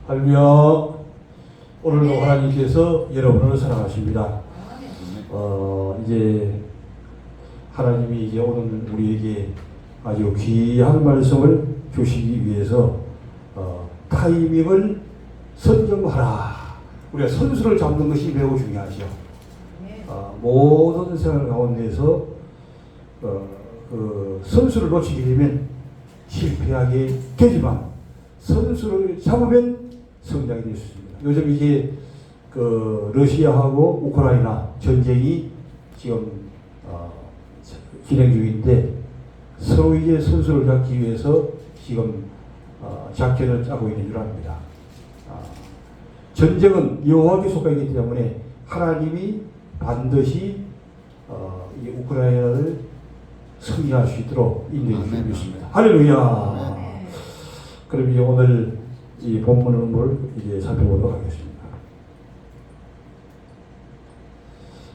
할렐루야. 오늘도 하나님께서 여러분을 사랑하십니다. 이제 하나님이 이제 오늘 우리에게 아주 귀한 말씀을 주시기 위해서 타이밍을 선정하라. 우리가 선수를 잡는 것이 매우 중요하죠. 모든 생활 가운데서 그 선수를 놓치게 되면 실패하게 되지만 선수를 잡으면 성장이 될 수 있습니다. 요즘 이게 그 러시아하고 우크라이나 전쟁이 지금 진행 중인데 서로 이제 선수를 잡기 위해서 지금 작전을 짜고 있는 줄 압니다. 전쟁은 여호와께 속하기 때문에 하나님이 반드시 이 우크라이나를 승리할 수 있도록 인도해 주시고 있습니다. 할렐루야. 그럼 이제 오늘 이 본문을 이제 살펴보도록 하겠습니다.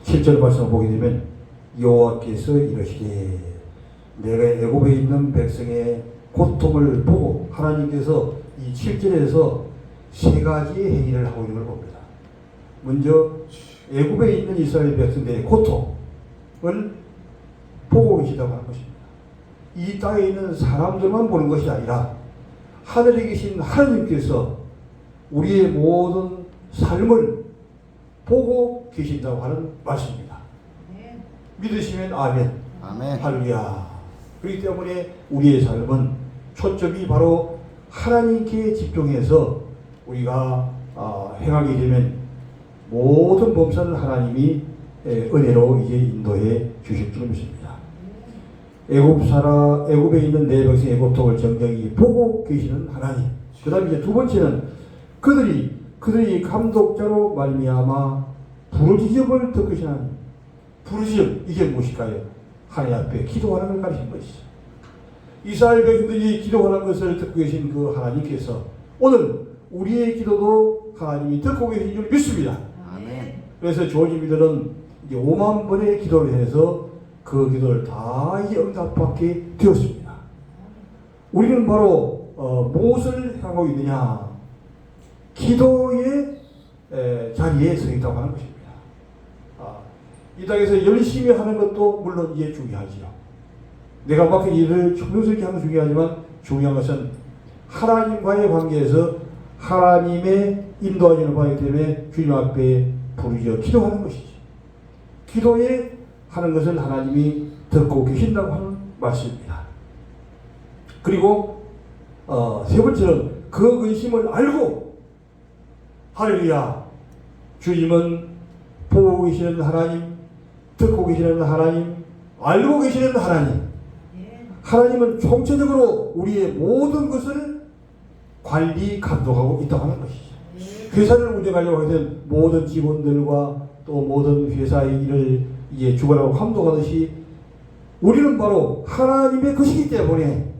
7절 말씀을 보게 되면 여호와께서 이러시되 내가 애굽에 있는 백성의 고통을 보고 하나님께서 이 7절에서 세 가지의 행위를 하고 있는 걸 봅니다. 먼저 애굽에 있는 이스라엘 백성들의 고통을 보고 계시다고 하는 것입니다. 이 땅에 있는 사람들만 보는 것이 아니라 하늘에 계신 하나님께서 우리의 모든 삶을 보고 계신다고 하는 말씀입니다. 믿으시면 아멘. 아멘. 할렐루야. 그렇기 때문에 우리의 삶은 초점이 바로 하나님께 집중해서 우리가 행하게 되면 모든 범사를 하나님이 은혜로 이제 인도해 주실 줄 믿습니다. 애굽에 있는 내 백성의 고통을 정정히 보고 계시는 하나님. 그 다음에 이제 두 번째는 그들이 감독자로 말미암아 부르짖음을 듣으신 하나님. 부르짖음, 이게 무엇일까요? 하나님 앞에 기도하는 걸 가르치는 것이죠. 이스라엘 백성들이 기도하는 것을 듣고 계신 그 하나님께서 오늘 우리의 기도도 하나님이 듣고 계신 줄 믿습니다. 아멘. 그래서 조지미들은 이제 5만 번의 기도를 해서 그 기도를 다 이제 응답받게 되었습니다. 우리는 바로 무엇을 하고 있느냐? 기도의 자리에 서 있다고 하는 것입니다. 이 땅에서 열심히 하는 것도 물론 이제 중요하지요. 내가 맡은 일을 충성스럽게 하는 건 중요하지만 중요한 것은 하나님과의 관계에서 하나님의 인도하시는 바이기 때문에 주님 앞에 부르짖어 기도하는 것이지. 기도에 하는 것을 하나님이 듣고 계신다고 하는 말씀입니다. 그리고 세 번째는 그 근심을 알고 할렐루야. 주님은 보고 계시는 하나님, 듣고 계시는 하나님, 알고 계시는 하나님. 하나님은 총체적으로 우리의 모든 것을 관리, 감독하고 있다고 하는 것이죠. 회사를 운영하려고 하면 모든 직원들과 또 모든 회사의 일을 이제 주관하고 감독하듯이 우리는 바로 하나님의 것이기 때문에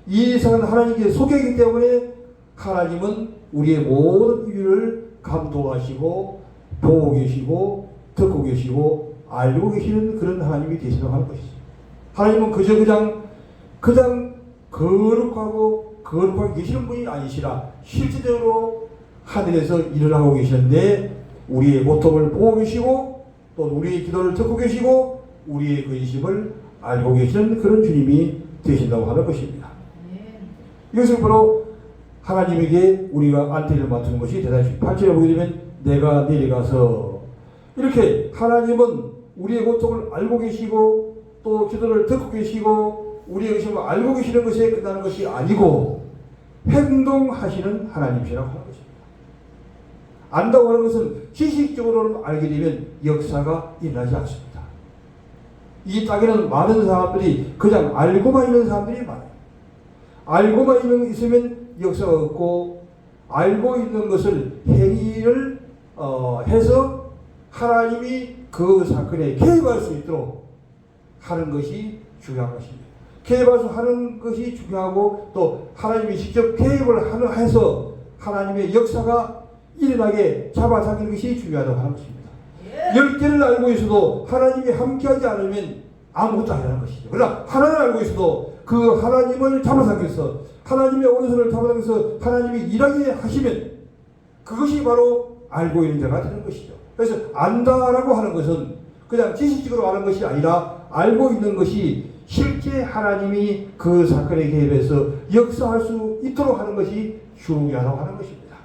이 세상은 하나님께 속해있기 때문에 하나님은 우리의 모든 일을 감독하시고 보고 계시고 듣고 계시고 알고 계시는 그런 하나님이 되시다고 하는 것이죠. 하나님은 그저 그냥 거룩하게 계시는 분이 아니시라 실질적으로 하늘에서 일을 하고 계시는데 우리의 고통을 보고 계시고 또 우리의 기도를 듣고 계시고 우리의 근심을 알고 계시는 그런 주님이 되신다고 하는 것입니다. 이것을 바로 하나님에게 우리가 안테를 맞추는 것이 대단히 8절에 보게 되면 내가 내려가서 이렇게 하나님은 우리의 고통을 알고 계시고 또 기도를 듣고 계시고 우리의 의심을 알고 계시는 것에 끝나는 것이 아니고 행동하시는 하나님이시라고 하는 것입니다. 안다고 하는 것은 지식적으로는 알게 되면 역사가 일어나지 않습니다. 이 땅에는 많은 사람들이 그냥 알고만 있는 사람들이 많아요. 알고만 있으면 역사가 없고 알고 있는 것을 행위를 해서 하나님이 그 사건에 개입할 수 있도록 하는 것이 중요한 것입니다. 개입해서 하는 것이 중요하고 또 하나님이 직접 개입을 해서 하나님의 역사가 일어나게 잡아당기는 것이 중요하다고 하는 것입니다. 10개를 알고 있어도 하나님이 함께하지 않으면 아무것도 아니라는 것이죠. 그러나 하나를 알고 있어도 그 하나님을 잡아당겨서 하나님의 오른손을 잡아당겨서 하나님이 일하게 하시면 그것이 바로 알고 있는 자가 되는 것이죠. 그래서 안다라고 하는 것은 그냥 지식적으로 아는 것이 아니라 알고 있는 것이 실제 하나님이 그 사건에 개입해서 역사할 수 있도록 하는 것이 중요하다고 하는 것입니다.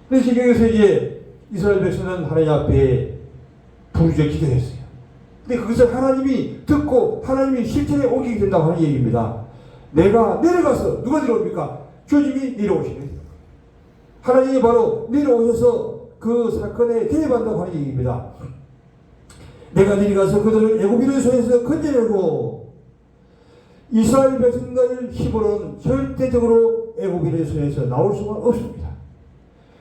그래서 여기서 이제 이스라엘 백성은 하나님 앞에 부르짖어 기도했어요. 근데 그것을 하나님이 듣고 하나님이 실천에 옮기게 된다고 하는 얘기입니다. 내가 내려가서 누가 내려옵니까? 주님이 내려오시는 하나님이 바로 내려오셔서 그 사건에 개입한다고 하는 얘기입니다. 내가 내려가서 그들을 애굽인의 손에서 건져내고 이스라엘 백성들 힘으로는 절대적으로 애굽인의 손에서 나올 수가 없습니다.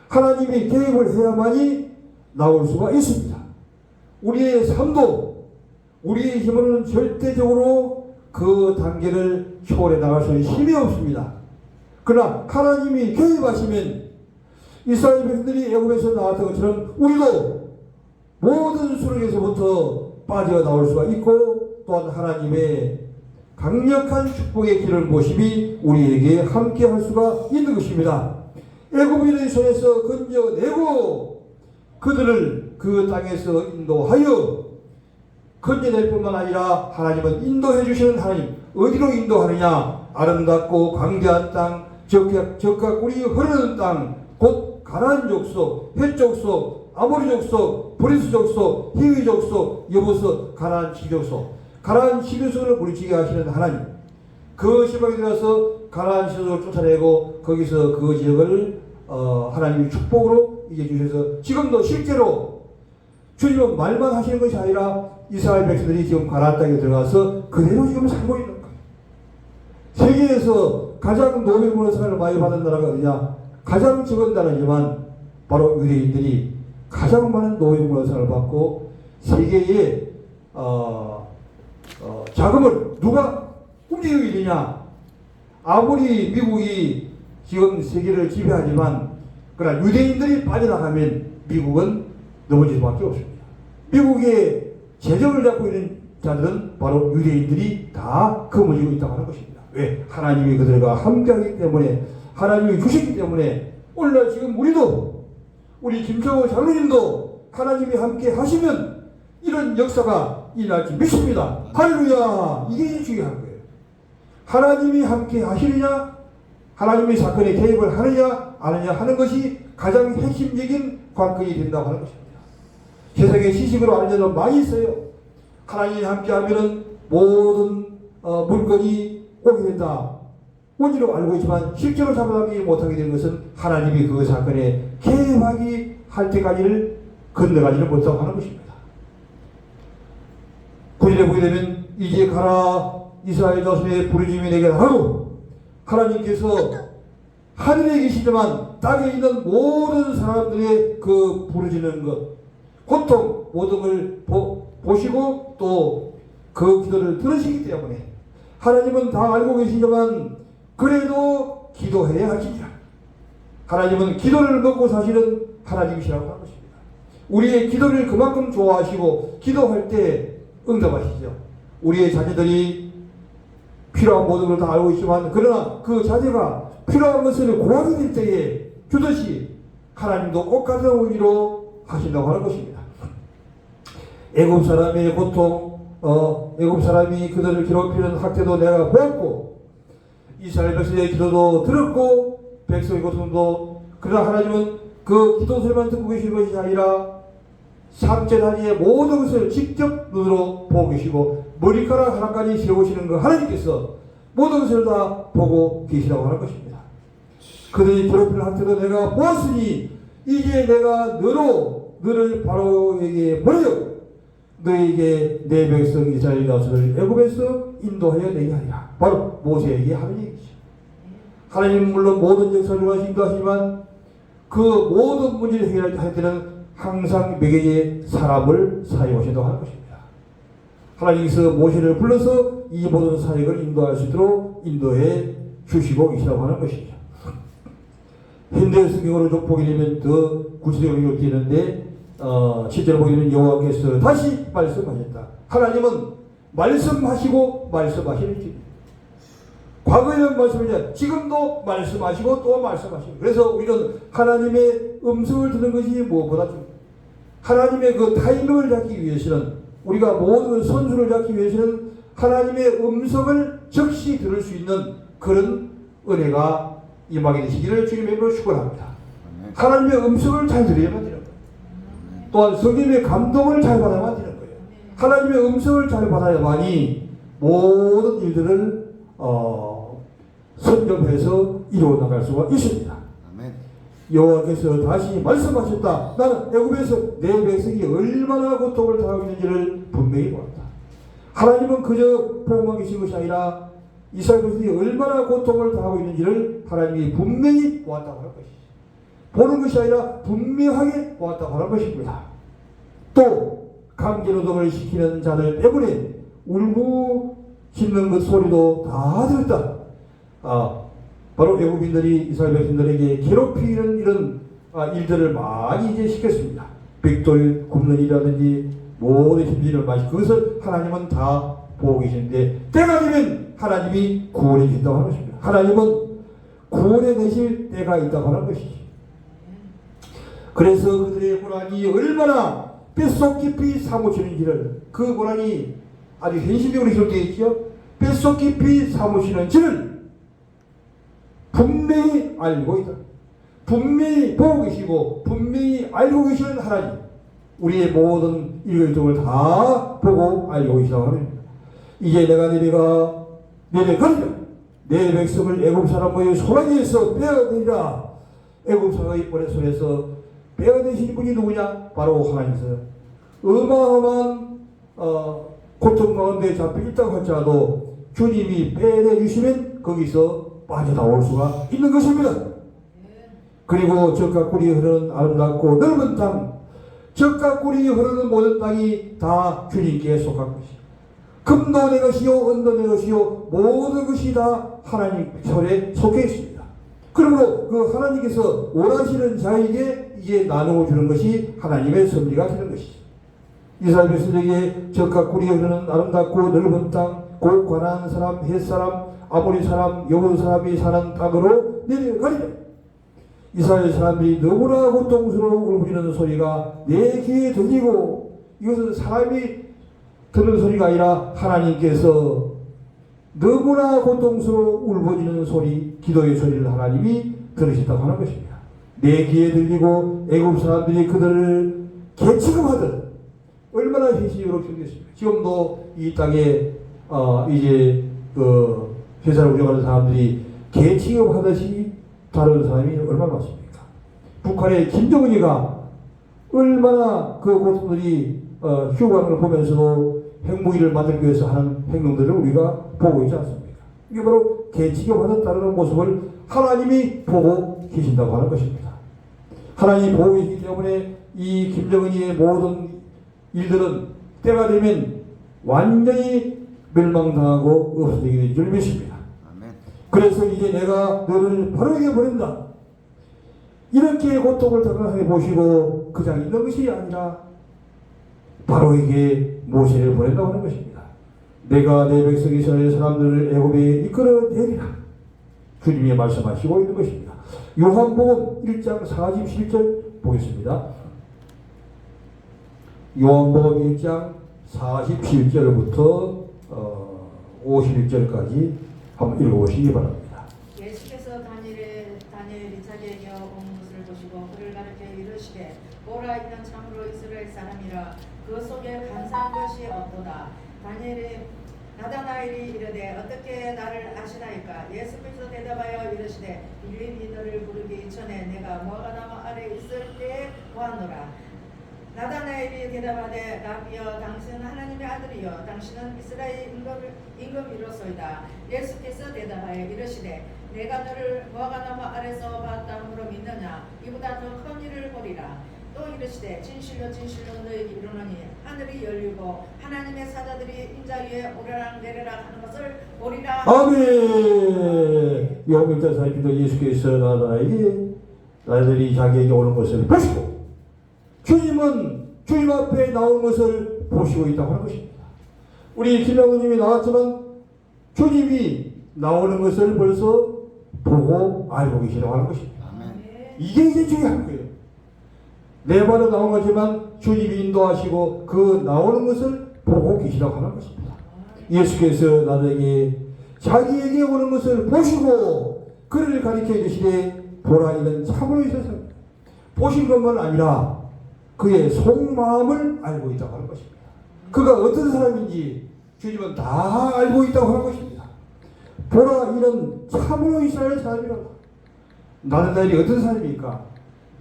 하나님이 개입을 해야만이 나올 수가 있습니다. 우리의 삶도 우리의 힘으로는 절대적으로 그 단계를 초월해 나갈 수 있는 힘이 없습니다. 그러나 하나님이 개입하시면 이스라엘 백성들이 애굽에서 나왔던 것처럼 우리도 모든 수렁에서부터 빠져나올 수가 있고 또한 하나님의 강력한 축복의 길을 모심이 우리에게 함께 할 수가 있는 것입니다. 애굽인의 손에서 건져내고 그들을 그 땅에서 인도하여 건져낼 뿐만 아니라 하나님은 인도해 주시는 하나님, 어디로 인도하느냐? 아름답고 광대한 땅, 적과 꿀이 흐르는 땅, 곧 가나안 족속, 헷 족속, 아모리 족속, 브리스 족속, 히위 족속, 여부서 가나안 지족속, 가나안 지족속을 물리치게 하시는 하나님, 그 지방에 들어가서 가나안 지족을 쫓아내고 거기서 그 지역을 하나님의 축복으로 이제 주셔서 지금도 실제로 주님은 말만 하시는 것이 아니라 이스라엘 백성들이 지금 가나안 땅에 들어가서 그대로 지금 살고 있는 거예요. 세계에서 가장 노벨문화 상을 많이 받은 나라가 어디냐? 가장 적은 나라지만 바로 유대인들이 가장 많은 노벨문화 상을 받고 세계의 자금을 누가 움직이게 되냐? 아무리 미국이 지금 세계를 지배하지만 그러나 유대인들이 빠져나가면 미국은 넘어질 수밖에 없습니다. 미국의 재정을 잡고 있는 자들은 바로 유대인들이 다 거머쥐고 있다고 하는 것입니다. 왜? 하나님이 그들과 함께하기 때문에, 하나님이 주시기 때문에. 오늘날 지금 우리도, 우리 김정호 장로님도 하나님이 함께 하시면 이런 역사가 일어날지 믿습니다. 할렐루야! 이게 중요한 거예요. 하나님이 함께 하시느냐, 하나님이 사건에 개입을 하느냐 아느냐 하는 것이 가장 핵심적인 관건이 된다고 하는 것입니다. 세상에 시식으로 아는 자는 많이 있어요. 하나님이 함께하면은 모든 물건이 오게 된다. 원리로 알고 있지만 실제로 잡아가지 못하게 되는 것은 하나님이 그 사건에 개입하기 할 때까지를 건너가지를 못하고 하는 것입니다. 9절에 보게 되면 이제 가라 이스라엘 자손의 부르짖음이 내게 하고 하나님께서 하늘에 계시지만 땅에 있는 모든 사람들의 그 부르짖는 것 고통 모든 걸 보시고 또 그 기도를 들으시기 때문에 하나님은 다 알고 계시지만 그래도 기도해야 할지니라. 하나님은 기도를 먹고 사시는 하나님이시라고 하는 것입니다. 우리의 기도를 그만큼 좋아하시고 기도할 때 응답하시죠. 우리의 자녀들이 필요한 모든 걸 다 알고 있지만 그러나 그 자녀가 필요한 것을 구하게 될 때에 주듯이 하나님도 똑같은 의미로 하신다고 하는 것입니다. 애굽 사람의 고통, 애굽 사람이 그들을 괴롭히는 학대도 내가 보았고 이스라엘 백성의 기도도 들었고 백성의 고통도 그러나 하나님은 그 기도 소리만 듣고 계시는 것이 아니라 삼재단위의 모든 것을 직접 눈으로 보고 계시고 머리카락 하나까지 세우시는 그 하나님께서 모든 것을 다 보고 계시라고 하는 것입니다. 그들이 괴롭히는 학대도 내가 보았으니 이제 내가 너를 바로에게 보내어 너에게 내 백성 이스라엘 자손을 애굽에서 인도하여 내게 하리라. 바로 모세에게 하는 얘기죠. 하나님은 물론 모든 역사를 인도하시지만 그 모든 문제를 해결할 때는 항상 몇 개의 사람을 사용하신다고 하는 것입니다. 하나님께서 모세를 불러서 이 모든 사역을 인도할 수 있도록 인도해 주시고 계시라고 하는 것이죠. 현대 성경으로 좀 보게 되면 더 구체적으로 되는데 실제로 보게 되면 여호와께서 다시 말씀하셨다. 하나님은 말씀하시고 말씀하시는 길. 과거에는 말씀하셨 지금도 말씀하시고 또 말씀하시고. 그래서 우리는 하나님의 음성을 듣는 것이 무엇보다 중요합니다. 하나님의 그 타이밍을 잡기 위해서는, 우리가 모든 선수를 잡기 위해서는 하나님의 음성을 즉시 들을 수 있는 그런 은혜가 임하게 되시기를 주님의 이름으로 축원합니다. 하나님의 음성을 잘 들어야만 되는 거예요. 또한 성령의 감동을 잘 받아야만 되는 거예요. 하나님의 음성을 잘 받아야만이 모든 일들을 선점해서 이루어 나갈 수가 있습니다. 여호와께서 다시 말씀하셨다. 나는 애굽에서 내 백성이 얼마나 고통을 당하고 있는지를 분명히 보았다. 하나님은 그저 보고만 계신 것이 아니라 이스라엘 백성이 얼마나 고통을 당하고 있는지를 하나님이 분명히 보았다고 할 것이죠. 보는 것이 아니라 분명하게 보았다고 할 것입니다. 또 강제노동을 시키는 자들 때문에 울고 짖는 그 소리도 다 들었다. 바로 애국인들이 이스라엘 백성들에게 괴롭히는 이런 일들을 많이 이제 시켰습니다. 벽돌 굽는 일이라든지 모든 힘들을 많이, 그것을 하나님은 다 보고 계시는데 때가 되면 하나님이 구원해 주신다고 하는 것입니다. 하나님은 구원해 내실 때가 있다고 하는 것이죠. 그래서 그들의 고난이 얼마나 뼛속 깊이 사무치는지를, 그 고난이 아주 현실적으로 기록되어 있죠. 뼛속 깊이 사무치는지를 분명히 알고 있다. 분명히 보고 계시고 분명히 알고 계시는 하나님, 우리의 모든 일들을 다 보고 알고 계시다고 합니다. 이제 내가 내려가리라. 내 백성을 애굽 사람의 소나기에서 빼어내리라. 애굽 사람의 손에서 빼어내신 분이 누구냐? 바로 하나님이세요. 어마어마한 고통 가운데 잡혀 있다고 할지라도 주님이 빼내주시면 거기서 빠져나올 수가 있는 것입니다. 그리고 적과 꿀이 흐르는 아름답고 넓은 땅, 적과 꿀이 흐르는 모든 땅이 다 주님께 속한 것이요, 금도 내 것이요 은도 내 것이요 모든 것이 다 하나님 손에 속해 있습니다. 그러므로 그 하나님께서 원하시는 자에게 이제 나누어 주는 것이 하나님의 섭리가 되는 것이죠. 이스라엘 백성에게 적과 꿀이 흐르는 아름답고 넓은 땅, 곧 가나안 사람, 헷 사람, 아모리 사람, 여부 사람이 사는 땅으로 내려가리라. 이스라엘 사람들이 너무나 고통스러워 울부짖는 소리가 내 귀에 들리고, 이것은 사람이 듣는 소리가 아니라 하나님께서 너무나 고통스러워 울부짖는 소리, 기도의 소리를 하나님이 들으셨다고 하는 것입니다. 내 귀에 들리고 애굽 사람들이 그들을 개취급하듯 얼마나 현실적으로 표현됐습니다. 지금도 이 땅에 이제 그 회사를 운영하는 사람들이 개취급하듯이 다른 사람이 얼마나 많습니까? 북한의 김정은이가 얼마나 그 고통들이 휴가하는 걸 보면서도 핵무기를 만들기 위해서 하는 행동들을 우리가 보고 있지 않습니까? 이게 바로 개취급하듯 따르는 모습을 하나님이 보고 계신다고 하는 것입니다. 하나님이 보고 계시기 때문에 이 김정은이의 모든 일들은 때가 되면 완전히 멸망당하고 없어지게 될 줄 믿습니다. 그래서 이제 내가 너를 바로에게 보낸다. 이렇게 고통을 당하게 보시고 그냥 있는 것이 아니라 바로에게 모세를 보낸다고 하는 것입니다. 내가 내 백성 이스라엘 사람들을 애굽에 이끌어내리라. 주님이 말씀하시고 있는 것입니다. 요한복음 1장 47절 보겠습니다. 요한복음 1장 47절부터 51절까지 한번 읽어보시기 바랍니다. 예수께서 다니엘이 자기에게 온 것을 보시고 그를 가르쳐 이르시되 보라, 이는 참으로 이스라엘 사람이라 그 속에 간사한 것이 없도다. 다니엘이 나다나엘이 이르되 어떻게 나를 아시나이까? 예수께서 대답하여 이르시되 빌립이 너를 부르기 전에 내가 무화과나무 아래 있을 때에 보았노라. 나다나엘이 대답하되 라비여, 당신은 하나님의 아들이요 당신은 이스라엘 임금이로소이다. 예수께서 대답하여 이르시되 내가 너를 무화과나무 아래서 봤다므로 믿느냐? 이보다 더 큰 일을 보리라. 또 이르시되 진실로 진실로 너희에게 이르노니 하늘이 열리고 하나님의 사자들이 인자 위에 오르락 내리락 하는 것을 보리라. 아멘. 요한 1장 40절 예수께서 나들이 자기에게 오는 것을 보시고, 주님은 주님 앞에 나온 것을 보시고 있다고 하는 것입니다. 우리 김양훈님이 나왔지만 주님이 나오는 것을 벌써 보고 알고 계시다고 하는 것입니다. 이게 이제 중요한 거예요. 내 발로 나온 거지만 주님이 인도하시고 그 나오는 것을 보고 계시다고 하는 것입니다. 예수께서 나에게 자기에게 오는 것을 보시고 그를 가리켜 주시되 보라 이는 참으로 있어서 보신 것만 아니라 그의 속마음을 알고 있다고 하는 것입니다. 그가 어떤 사람인지 주님은 다 알고 있다고 하는 것입니다. 보라 이는 참으로 이스라엘 사람이라고. 나다나엘이 어떤 사람입니까?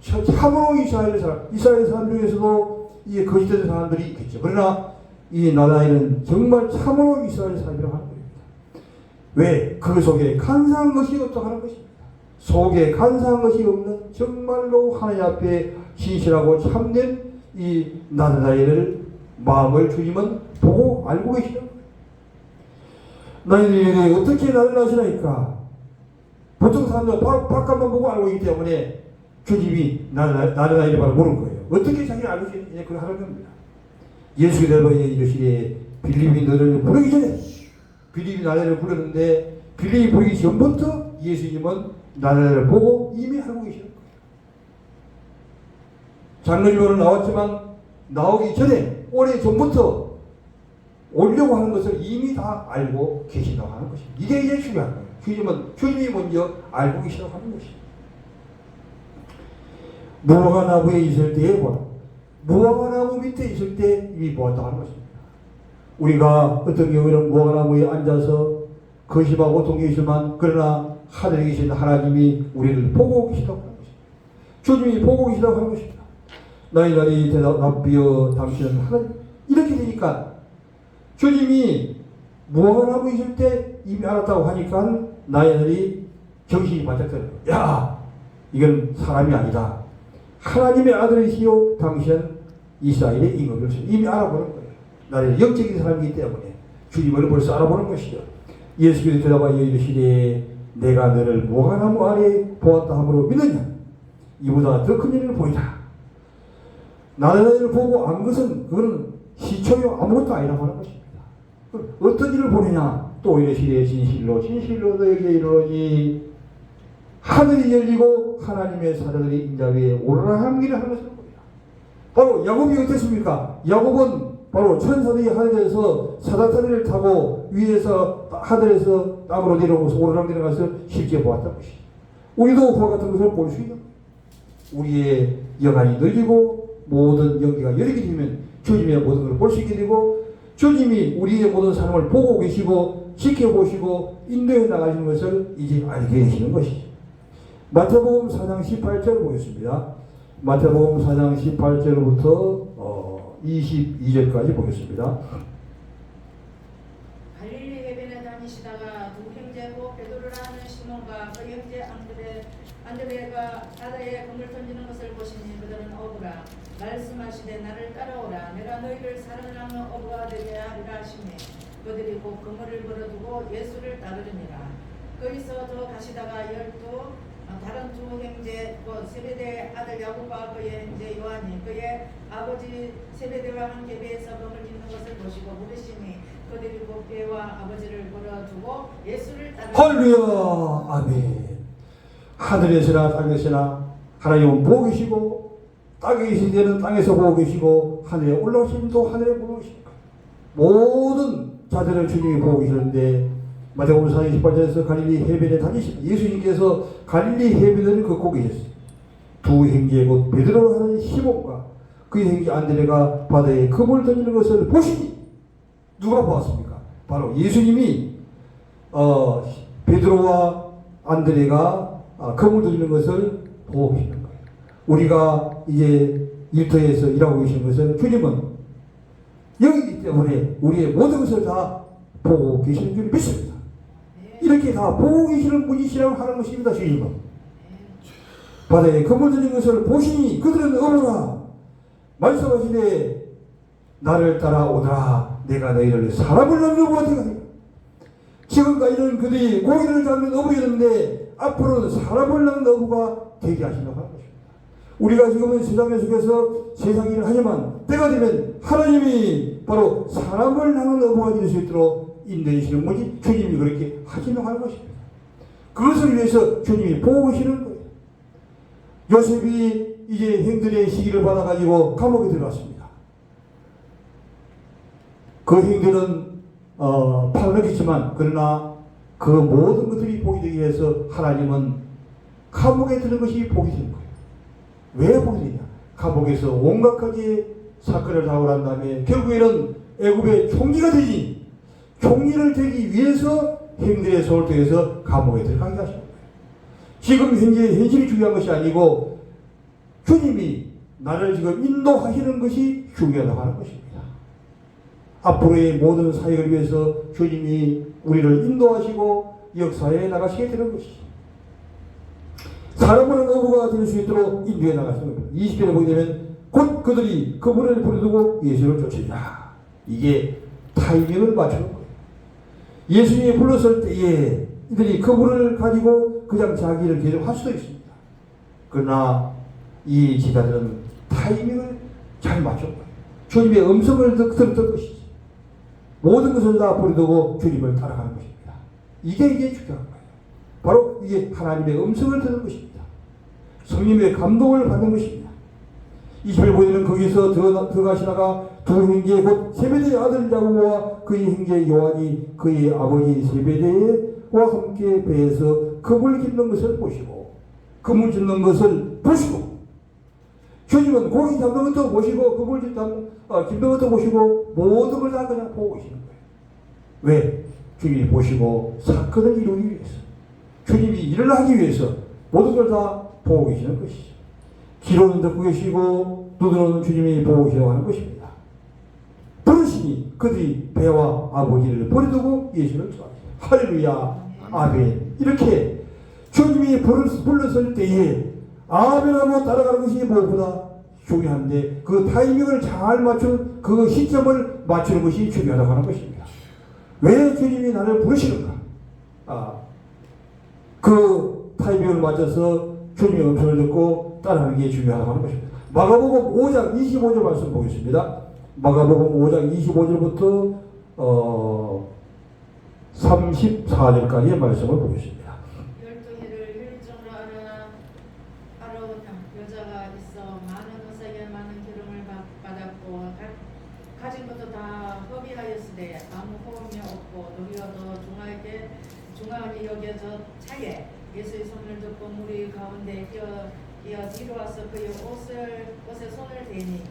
참으로 이스라엘 사람 중에서도 이게 거짓된 사람들이 있겠죠. 그러나 이 나다나엘은 정말 참으로 이스라엘 사람이라고 하는 겁니다. 왜? 그 속에 간사한 것이 없다고 하는 것입니다. 속에 간사한 것이 없는 정말로 하나님 앞에 진실하고 참된 이 나다나엘을 마음을 주님은 보고 알고 계시는 거예요. 너희들이 어떻게 나를 아시나이까? 보통 사람들은 바깥만 보고 알고 있기 때문에 주님이 나다나엘을 바로 모르는 거예요. 어떻게 자기를 알고 계시느냐 그걸 하는 겁니다. 예수께서 이르시되 빌립이 너를 부르기 전에 빌립이 나다나엘을 부르는데 빌립이 부르기 전부터 예수님은 나다나엘을 보고 이미 알고 계시는 거예요. 장로님으로 나왔지만 나오기 전에 오래 전부터 오려고 하는 것을 이미 다 알고 계신다고 하는 것입니다. 이게 이제 중요한 거예요. 주님이 먼저 알고 계시다고 하는 것입니다. 무화과 나무에 있을 때에 보라. 무화과 나무 밑에 있을 때 이미 보았다고 하는 것입니다. 우리가 어떤 경우에는 무화과 나무에 앉아서 거심하고 고통이 있지만 그러나 하늘에 계신 하나님이 우리를 보고 계시다고 하는 것입니다. 주님이 보고 계시다고 하는 것입니다. 나의 날이 대답하여 당신은 하나님. 이렇게 되니까 주님이 무화과 나무 있을 때 이미 알았다고 하니까 나의 날이 정신이 바짝 들어요. 야, 이건 사람이 아니다. 하나님의 아들이시요 당신은 이스라엘의 임금이시오. 이미 알아보는 거예요. 나는 영적인 사람이기 때문에 주님을 벌써 알아보는 것이죠. 예수께서 대답하여 이르시되 내가 너를 무화과나무 아래 보았다 함으로 믿느냐? 이보다 더 큰 일을 보이라. 나를 보고 안 것은 그거는 시초요 아무것도 아니라고 하는 것입니다. 어떤 일을 보느냐? 또 이르시되 진실로 너에게 이르노니 하늘이 열리고 하나님의 사자들이 인자 위에 오르라 하는 일을 하는 것입니다. 바로 야곱이 어땠습니까? 야곱은 바로 천사들이 하늘에서 사다타리를 타고 위에서 하늘에서 땅으로 내려오면서 오르락 내려가서 실제 보았던 것이죠. 우리도 그와 같은 것을 볼 수 있는 거예요. 우리의 영안이 늘리고 모든 영기가 열리게 되면 주님의 모든 것을 볼 수 있게 되고 주님이 우리의 모든 삶을 보고 계시고 지켜보시고 인도해 나가시는 것을 이제 알게 되시는 것이죠. 마태복음 4장 18절 보겠습니다. 마태복음 4장 18절부터 22절까지 보겠습니다. 갈릴리 해변에 다니시다가 두 형제 곧 베드로라 하는 시몬과 그 형제 안드레가 바다에 그물 던지는 것을 보시니 그들은 어부라. 말씀하시되 나를 따라오라. 내가 너희를 사랑하는 어부가 되게 하리라 하시니 그들이 곧 그물을 벌어두고 예수를 따르니라. 거기서 더 가시다가 다른 두 형제 곧 세베대의 아들 야곱과 그의 형제 요한이 그의 아버지 세베대와 함께 배에서 그물 짓는 것을 보시고 부르시니 그들이 곧 배와 아버지를 벌어두고 예수를 따르니라. 할렐루야 아멘. 하늘에서나 땅에서나 하나님은 보고 계시고 땅에 계신 데는 땅에서 보고 계시고 하늘에 올라오신 또 하늘에 보고 계십니다. 모든 자들을 주님이 보고 계시는데 마태복음 4장 18절에서 갈릴리 해변에 다니시고 예수님께서 갈릴리 해변을 걷고 계셨어요. 두 형제 곧 베드로 하는 시몬과 그 형제 안드레가 바다에 그물 던지는 것을 보시니 누가 보았습니까? 바로 예수님이 베드로와 안드레가 그물 던지는 것을 보고 계시는 거예요. 우리가 이제 일터에서 일하고 계시는 것은 주님은 여기이기 때문에 우리의 모든 것을 다 보고 계시는 줄 믿습니다. 이렇게 다 보고 계시는 분이시라고 하는 것입니다. 주님은 바다에 그물 던진 것을 보시니 그들은 어머나 말씀하시되 나를 따라오더라. 내가 너희를 사람을 넘는 어부가 되게 하리라. 지금까지는 그들이 고기를 잡는 어부였는데 앞으로는 사람을 낳는 어부가 되게 하신다고 하는 것입니다. 우리가 지금은 세상에 속해서 세상 일을 하지만 때가 되면 하나님이 바로 사람을 낳는 어부가 될 수 있도록 인도해주시는 거지 주님이 그렇게 하지는 않은 것입니다. 그것을 위해서 주님이 보시는 거예요. 요셉이 이제 형들의 시기를 받아가지고 감옥에 들어갔습니다. 그 형들은 팔락했지만 그러나 그 모든 것들이 복이 되기 위해서 하나님은 감옥에 드는 것이 복이 된 거예요. 왜 복이 되냐? 감옥에서 온갖 가지 사건을 당하고 난 다음에 결국에는 애굽의 총리가 되니 총리를 되기 위해서 형들의 손을 통해서 감옥에 들어가게 하신 거예요. 지금 현재 현실이 중요한 것이 아니고 주님이 나를 지금 인도하시는 것이 중요하다고 하는 것입니다. 앞으로의 모든 사역을 위해서 주님이 우리를 인도하시고 역사에 나가시게 되는 것이죠. 사람은 어부가 될 수 있도록 인도해 나가시는 겁니다. 20절에 보게 되면 곧 그들이 그분을 부르고 예수를 쫓으리라. 이게 타이밍을 맞추는 거예요. 예수님이 불렀을 때에 이들이 그분을 가지고 그냥 자기를 계속 할 수도 있습니다. 그러나 이 제자들은 타이밍을 잘 맞춘 거예요. 주님의 음성을 들었던 것이지. 모든 것을 다 버리두고 주님을 따라가는 것입니다. 이게 중요한 거예요. 바로 이게 하나님의 음성을 듣는 것입니다. 성령의 감동을 받는 것입니다. 20일 보이는 거기서 들어가시다가 두 형제 곧 세베대의 아들 야고보와 그의 형제 요한이 그의 아버지 세베대와 함께 배에서 그물 깃는 것을 보시고 그물 깃는 것을 보시고 주님은 고기 잡는 것도 보시고 그물 깃는 것도 보시고 모든 걸 다 그냥 보고 계시는 거예요. 왜? 주님이 보시고 사건을 이루기 위해서 주님이 일을 하기 위해서 모든 걸 다 보고 계시는 것이죠. 귀로는 듣고 계시고 눈으로는 주님이 보고 계시다고 하는 것입니다. 부르시니 그들이 배와 아버지를 버려두고 예수를 좋아하시죠. 할렐루야 아멘. 이렇게 주님이 불렀을 때에 아멘하고 따라가는 것이 무엇보다 중요한데 그 타이밍을 잘 맞추는 그 시점을 맞추는 것이 중요하다고 하는 것입니다. 왜 주님이 나를 부르시는가? 그 타이밍을 맞춰서 주님의 음성을 듣고 따라하는 게 중요하다고 하는 것입니다. 마가복음 5장 25절 말씀 보겠습니다. 마가복음 5장 25절부터 34절까지의 말씀을 보겠습니다. 12해를 혈정으로 알아온 여자가 있어 많은 의사에게 많은 기름을 받았고 가진 것도 다 허비하였으되 아무 호응이 없고 도리어도 중하게 여겨져 차에 예수의 손을 듣고 무리 가운데 이어 뒤로 와서 그의 옷에 손을 대니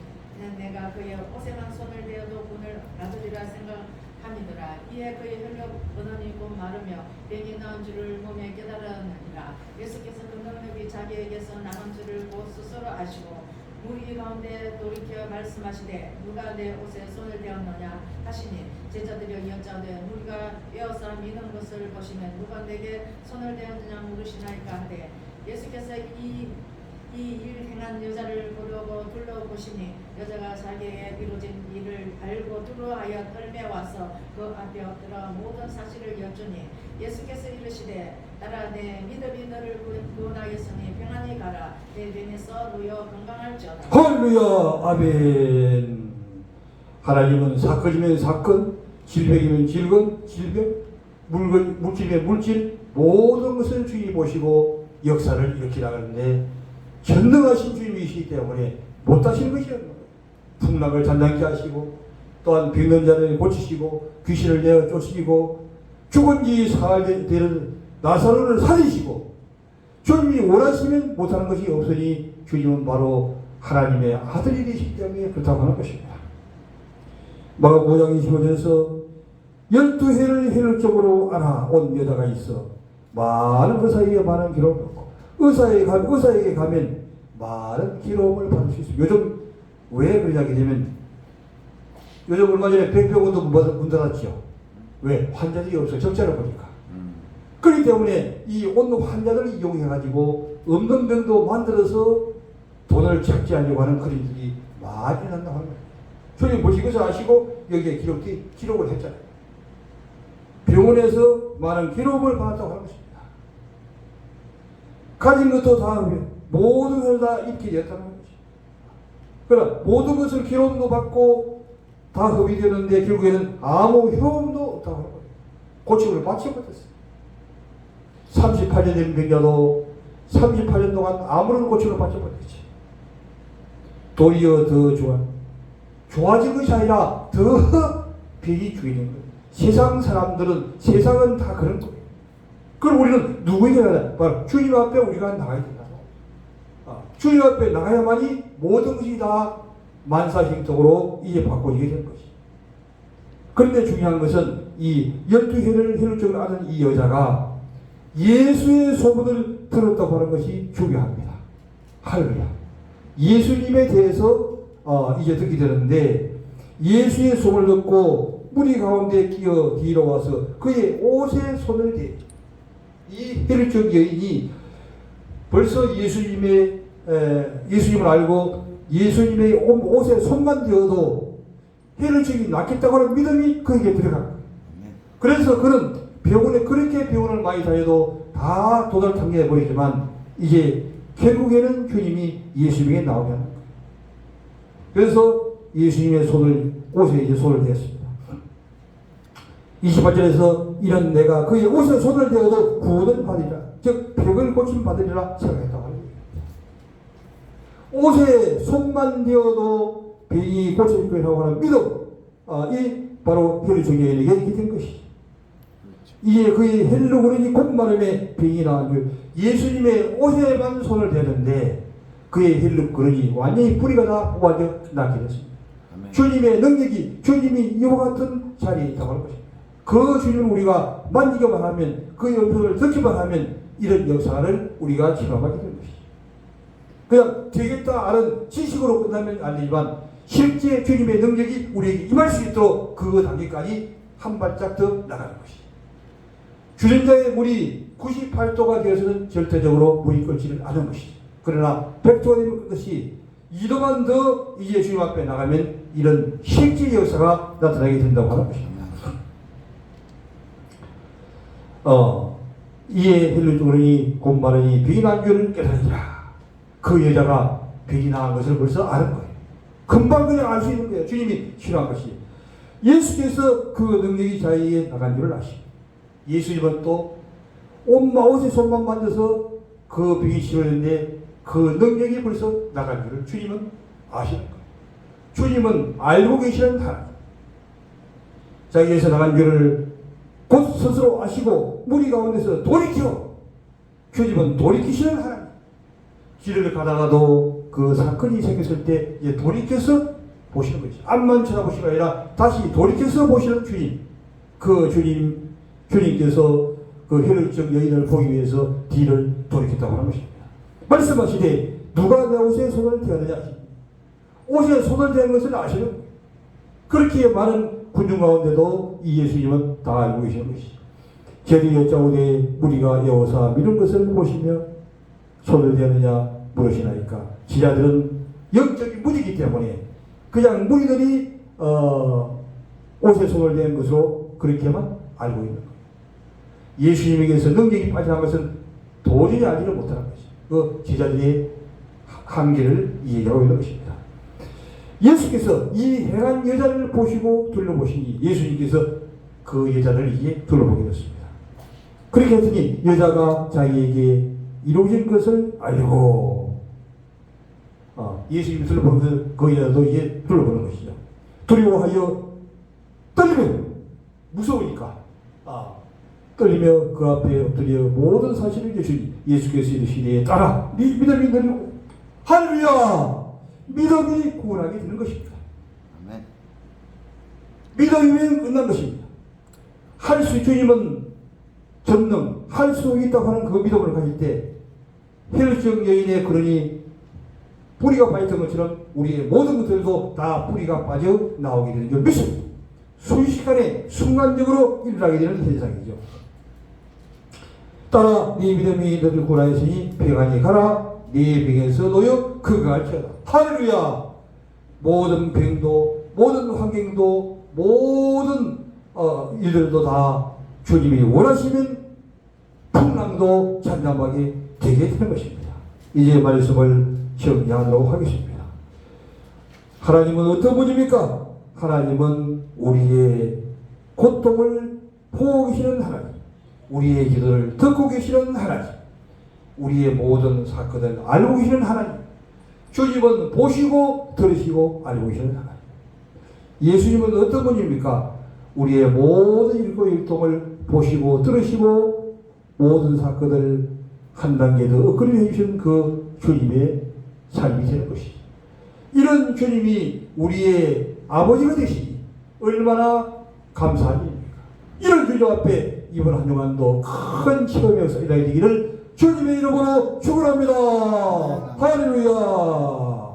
내가 그의 옷에만 손을 대어도 분을 놔두리라 생각함이더라. 이에 그의 혈력 원원이 곧 마르며 병이 나은 줄을 몸에 깨달았느니라. 예수께서 그 능력이 자기에게서 나간 줄을 곧 스스로 아시고 무리 가운데 돌이켜 말씀하시되 누가 내 옷에 손을 대었느냐 하시니 제자들이 여짜되 우리가 에어싸 미는 것을 보시면 누가 내게 손을 대었느냐 물으시나이까 하되 예수께서 이 일 행한 여자를 보려고 둘러보시니 여자가 자기에게 이루어진 일을 알고 두려워하여 떨며 와서 그 앞에 엎드려 모든 사실을 여쭈니 예수께서 이르시되 따라 내 믿음이 너를 구원하였으니 평안히 가라 내 병에서 누여 건강할지어다. 할렐루야 아멘. 하나님은 사건이면 사건, 질병이면 질병, 물질이면 물질 모든 것을 주님이 보시고 역사를 일으키라는데 전능하신 주님이시기 때문에 못하시는 것이에요. 풍랑을 잔잔케 하시고 또한 병든 자를 고치시고 귀신을 내어 쫓으시고 죽은 지 사흘 되는 나사로를 살리시고 주님이 원하시면 못하는 것이 없으니 주님은 바로 하나님의 아들이 되시기 때문에 그렇다고 하는 것입니다. 마가복음 5장 25절에서 12해를 혈육적으로 알아온 여자가 있어 많은 의사에게 많은 기록을 받고 의사에게 가면 많은 기록을 받을 수 있습니다. 요즘 왜 그러냐 되면 요즘 얼마 전에 백병원도 문 닫았죠. 왜? 환자들이 없어요. 적자를 보니까. 그렇기 때문에 이 온 환자들을 이용해가지고 없는 병도 만들어서 돈을 착취하려고 하는 그런 일이 많이 난다고 하는 거예요. 주님 보시고서 아시고 여기에 기록을 했잖아요. 병원에서 많은 기록을 받았다고 하는 것입니다. 가진 것도 다 모든 것을 다 잃게 되었다는 것입니다. 그러나 모든 것을 기록도 받고 다 흡입되는데 결국에는 아무 효험도 없다고 하는 거예요. 고침을 받지 못했어요. 38년 된 병자도 38년 동안 아무런 고침을 받지 못했지. 도리어 더 좋아진 것이 아니라 더 병이 죽이는 거예요. 세상은 다 그런 거예요. 그럼 우리는 누구에게 나가야? 바로 주님 앞에 우리가 나가야 된다. 주님 앞에 나가야만이 모든 것이 다 만사형통으로 이제 바꿔지게 된 것이. 그런데 중요한 것은 이 12해를 혈육적으로 아는 이 여자가 예수의 소문을 들었다고 하는 것이 중요합니다. 할렐루야. 예수님에 대해서 이제 듣게 되는데 예수의 소문을 듣고 무리 가운데 끼어 뒤로 와서 그의 옷에 손을 대. 이 혈육적 여인이 벌써 예수님을 알고 예수님의 옷에 손만 대어도 혈육적이 낫겠다고 하는 믿음이 그에게 들어간 거예요. 그래서 그는 병원에 그렇게 병원을 많이 다녀도 다 도달탕계해 버리지만 이제 결국에는 주님이 예수님에게 나오게 하는 거예요. 그래서 예수님의 옷에 이제 손을 대었습니다. 28절에서 이런 내가 그의 옷에 손을 대어도 구원을 받으리라. 즉 병을 고침 받으리라 생각했다고 합니다. 옷에 손만 대어도 병이 고칠 거라고 하는 믿음, 이 바로 혈육적 여인에게 있게 된 것이죠. 이제 그의 헬루그런이 곧마름에 병이 나은 줄 예수님의 옷에만 손을 대는데 그의 헬루그런이 완전히 뿌리가 다 뽑아져 낫게 됐습니다. 아멘. 주님의 능력이 주님이 이와 같은 자리에 있다고 하는 것입니다. 그 주님을 우리가 만지기만 하면 그의 음성을 듣기만 하면 이런 역사를 우리가 체험하게 되는 것이죠. 그냥 되겠다 하는 지식으로 끝나면 안 되지만 실제 주님의 능력이 우리에게 임할 수 있도록 그 단계까지 한 발짝 더 나가는 것이죠. 주전자의 물이 98도가 되어서는 절대적으로 물이 끓지는 않은 것이죠. 그러나 100도가 되는 것이 2도만 더 이제 주님 앞에 나가면 이런 실제 역사가 나타나게 된다고 하는 것입니다. 이에 헬루그런이 곧마르니 병이 난 줄을 깨달으니라. 그 여자가 병이 나은 것을 벌써 아는 거예요. 금방 그냥 알 수 있는 거예요. 주님이 싫어한 것이. 예수께서 그 능력이 자기에게 나간 줄을 아시고 예수님은 또 옷에 손만 만져서 그 병이 치료되는데 그 능력이 벌써 나간 줄을 주님은 아시는 거예요. 주님은 알고 계시는 하나님. 자기에서 나간 줄을 곧 스스로 아시고 무리 가운데서 돌이켜. 주님은 돌이키시는 하나님. 길을 가다가도 그 사건이 생겼을 때 이제 돌이켜서 보시는 것이죠. 앞만 쳐다보시가 아니라 다시 돌이켜서 보시는 주님. 그 주님께서 그 혈육적 여인을 보기 위해서 뒤를 돌이켰다고 하는 것입니다. 말씀하시되 누가 내 옷에 손을 대었느냐 하십니다. 옷에 손을 대는 것을 아시는 거예요. 그렇게 많은 군중 가운데도 이 예수님은 다 알고 계시는 것이죠. 저리 여짜오되 무리가 여호사 미는 것을 보시며 손을 대느냐 물으시나이까. 지자들은 영적인 무지이기 때문에 그냥 무리들이 옷에 손을 대는 것으로 그렇게만 알고 있는 거예요. 예수님에게서 능력이 빠져난 것은 도저히 알지를 못하는 것이죠. 그 제자들의 한계를 이해하고 있는 것입니다. 예수께서 이 행한 여자를 보시고 둘러보시니 예수님께서 그 여자를 이제 둘러보게 됐습니다. 그렇게 했더니 여자가 자기에게 이루어진 것을 알고 예수님이 둘러보는 그 여자도 이제 둘러보는 것이죠. 두려워하여 떨리며 무서우니까 떨리며 그 앞에 엎드려 모든 사실을 여쭈니 예수께서 이르시되 따라 네 믿음이 너를 할렐루야. 믿음이 구원하게 되는 것입니다. 아멘. 믿음이면 끝난 것입니다. 주님은 전능, 할 수 있다고 하는 그 믿음을 가질 때 혈육적 여인의 그러니 뿌리가 빠졌던 것처럼 우리의 모든 것들도 다 뿌리가 빠져 나오게 되는 줄 믿습니다. 순식간에 순간적으로 일어나게 되는 현상이죠. 따라 네 믿음이 너를 구원하였으니 평안히 가라. 네 병에서 놓여 그가 알지어다. 할렐루야. 모든 병도 모든 환경도 모든 일들도 다 주님이 원하시는 풍랑도 잠잠하게 되게 되는 것입니다. 이제 말씀을 정리하도록 하겠습니다. 하나님은 어떤 분입니까? 하나님은 우리의 고통을 보고 계시는 하나님, 우리의 기도를 듣고 계시는 하나님, 우리의 모든 사건을 알고 계시는 하나님, 주님은 보시고 들으시고 알고 계시는 하나님. 예수님은 어떤 분입니까? 우리의 모든 일고 일동을 보시고 들으시고 모든 사건을 한 단계 더 업그레이드 해주신 그 주님의 삶이 되는 것이죠. 이런 주님이 우리의 아버지가 되시니 얼마나 감사한 일입니까? 이런 주님 앞에 이번 한 주간도 큰 체험의 역사 일어나야 되기를 주님의 이름으로 축원합니다. 할렐루야.